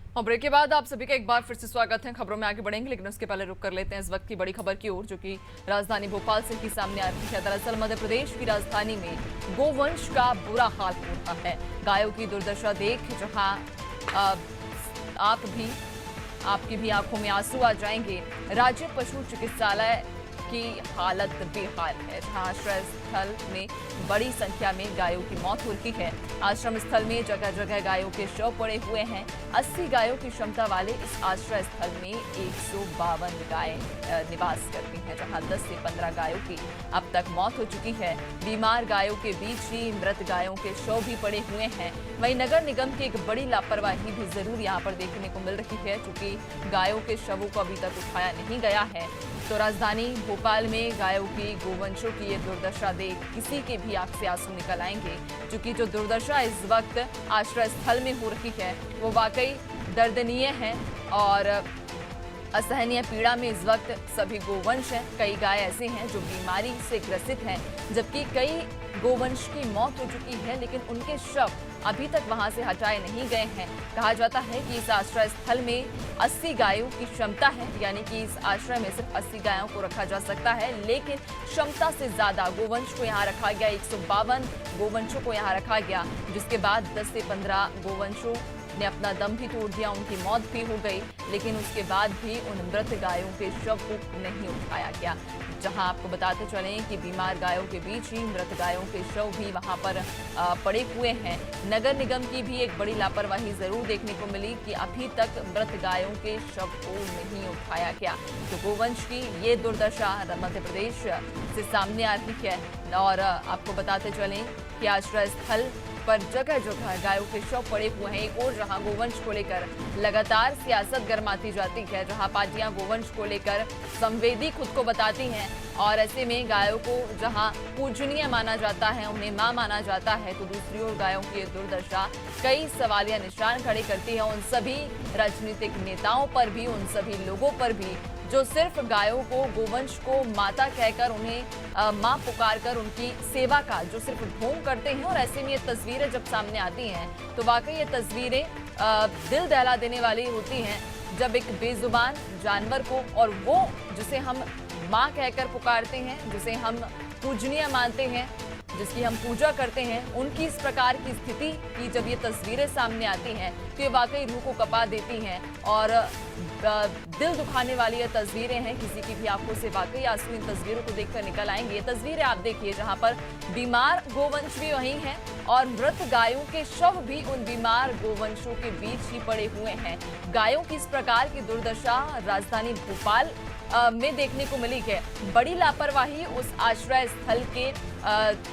और ब्रेक के बाद आप सभी का एक बार फिर से स्वागत है। खबरों में आगे बढ़ेंगे, लेकिन उसके पहले रुक कर लेते हैं इस वक्त की बड़ी खबर की ओर, जो कि राजधानी भोपाल से ही सामने आ रही है। दरअसल मध्य प्रदेश की राजधानी में गोवंश का बुरा हाल हो रहा है। गायों की दुर्दशा देख जहां आपकी भी आंखों में आंसू आ जाएंगे। राज्य पशु चिकित्सालय की हालत बेहाल है, जहां आश्रय स्थल में बड़ी संख्या में गायों की मौत हो रही है। आश्रम स्थल में जगह जगह गायों के शव पड़े हुए हैं। 80 गायों की क्षमता वाले इस आश्रय स्थल में 152 गायें निवास करती हैं, जहां 10 से 15 गायों की अब तक मौत हो चुकी है। बीमार गायों के बीच ही मृत गायों के शव भी पड़े हुए हैं। वहीं नगर निगम की एक बड़ी लापरवाही भी जरूर यहाँ पर देखने को मिल रही है, क्योंकि गायों के शवों को अभी तक उठाया नहीं गया है। तो राजधानी भोपाल में गायों की, गोवंशों की ये दुर्दशा देख किसी के भी आंख से आंसू निकल आएंगे, क्योंकि जो दुर्दशा इस वक्त आश्रय स्थल में हो रही है वो वाकई दर्दनीय है और असहनीय पीड़ा में इस वक्त सभी गोवंश हैं। कई गाय ऐसे हैं जो बीमारी से ग्रसित हैं, जबकि कई गोवंश की मौत हो चुकी है, लेकिन उनके शव अभी तक वहां से हटाए नहीं गए हैं। कहा जाता है कि इस आश्रय स्थल में 80 गायों की क्षमता है, यानी कि इस आश्रय में सिर्फ 80 गायों को रखा जा सकता है, लेकिन क्षमता से ज्यादा गोवंश को यहाँ रखा गया। 152 गोवंशों को यहाँ रखा गया, जिसके बाद 10 से 15 गोवंशों ने अपना दम भी तोड़ दिया, उनकी मौत भी हो गई, लेकिन उसके बाद भी उन मृत गायों के शव को नहीं उठाया गया। जहां आपको बताते चलें कि बीमार गायों के बीच ही मृत गायों के शव भी वहां पर पड़े हुए हैं। नगर निगम की भी एक बड़ी लापरवाही जरूर देखने को मिली कि अभी तक मृत गायों के शव को नहीं उठाया गया। तो गोवंश की ये दुर्दशा मध्य प्रदेश से सामने आ रही है। और आपको बताते चलें कि आश्रय स्थल पर जगह जगह गायों के शव पड़े हुए हैं। एक और जहां गोवंश को लेकर लगातार सियासत गरमाती जाती है, जहां पार्टियां गोवंश को लेकर संवेदी खुद को बताती हैं, और ऐसे में गायों को जहां पूजनीय माना जाता है, उन्हें मां माना जाता है, तो दूसरी ओर गायों की दुर्दशा कई सवालिया निशान खड़े करती है उन सभी राजनीतिक नेताओं पर भी, उन सभी लोगों पर भी जो सिर्फ गायों को, गोवंश को माता कहकर, उन्हें मां पुकार कर उनकी सेवा का जो सिर्फ ढोंग करते हैं। और ऐसे में ये तस्वीरें जब सामने आती हैं तो वाकई ये तस्वीरें दिल दहला देने वाली होती हैं, जब एक बेजुबान जानवर को, और वो जिसे हम मां कहकर पुकारते हैं, जिसे हम पूजनीय मानते हैं, जिसकी हम पूजा करते हैं, उनकी इस प्रकार की स्थिति की जब ये तस्वीरें सामने आती हैं तो ये वाकई रूह को कपा देती हैं और दिल दुखाने वाली ये तस्वीरें हैं। किसी की भी आंखों से वाकई आंसू इन तस्वीरों को देखकर निकल आएंगे। ये तस्वीरें आप देखिए, जहां पर बीमार गोवंश भी वहीं हैं और मृत गायों के शव भी उन बीमार गोवंशों के बीच ही पड़े हुए हैं। गायों की इस प्रकार की दुर्दशा राजधानी भोपाल में देखने को मिली है। बड़ी लापरवाही उस आश्रय स्थल के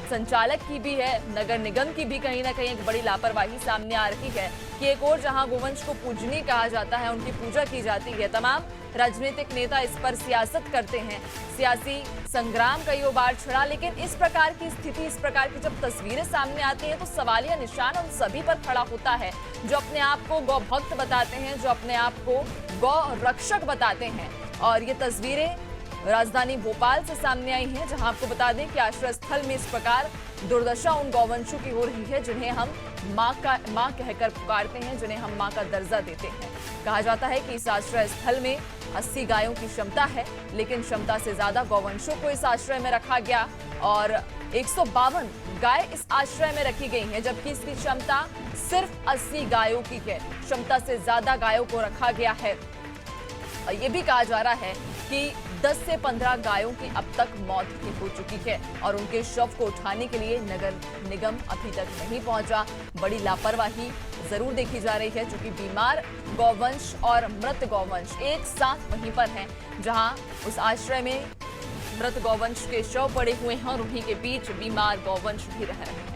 संचालक की भी है, नगर निगम की भी कहीं ना कहीं एक बड़ी लापरवाही सामने आ रही है कि एक और जहां गोवंश को पूजनीय कहा जाता है, उनकी पूजा की जाती है, तमाम राजनीतिक नेता इस पर सियासत करते हैं, सियासी संग्राम कई बार छिड़ा, लेकिन इस प्रकार की स्थिति, इस प्रकार की जब तस्वीरें सामने आती हैं तो सवालिया निशान उन सभी पर खड़ा होता है जो अपने आप को गौ भक्त बताते हैं, जो अपने आप को गौ रक्षक बताते हैं। और ये तस्वीरें राजधानी भोपाल से सामने आई हैं, जहां आपको बता दें कि आश्रय स्थल में इस प्रकार दुर्दशा उन गौवंशों की हो रही है जिन्हें हम मां कहकर पुकारते हैं, जिन्हें हम मां का दर्जा देते हैं। कहा जाता है कि इस आश्रय स्थल में 80 गायों की क्षमता है, लेकिन क्षमता से ज्यादा गौवंशों को इस आश्रय में रखा गया और 152 गाय इस आश्रय में रखी गई हैं, जबकि इसकी क्षमता सिर्फ 80 गायों की है। क्षमता से ज्यादा गायों को रखा गया है। ये भी कहा जा रहा है कि 10 से 15 गायों की अब तक मौत भी हो चुकी है और उनके शव को उठाने के लिए नगर निगम अभी तक नहीं पहुंचा। बड़ी लापरवाही जरूर देखी जा रही है, क्योंकि बीमार गौवंश और मृत गौवंश एक साथ वहीं पर हैं, जहां उस आश्रय में मृत गौवंश के शव पड़े हुए हैं और उन्हीं के बीच बीमार गौवंश भी रह रहे हैं।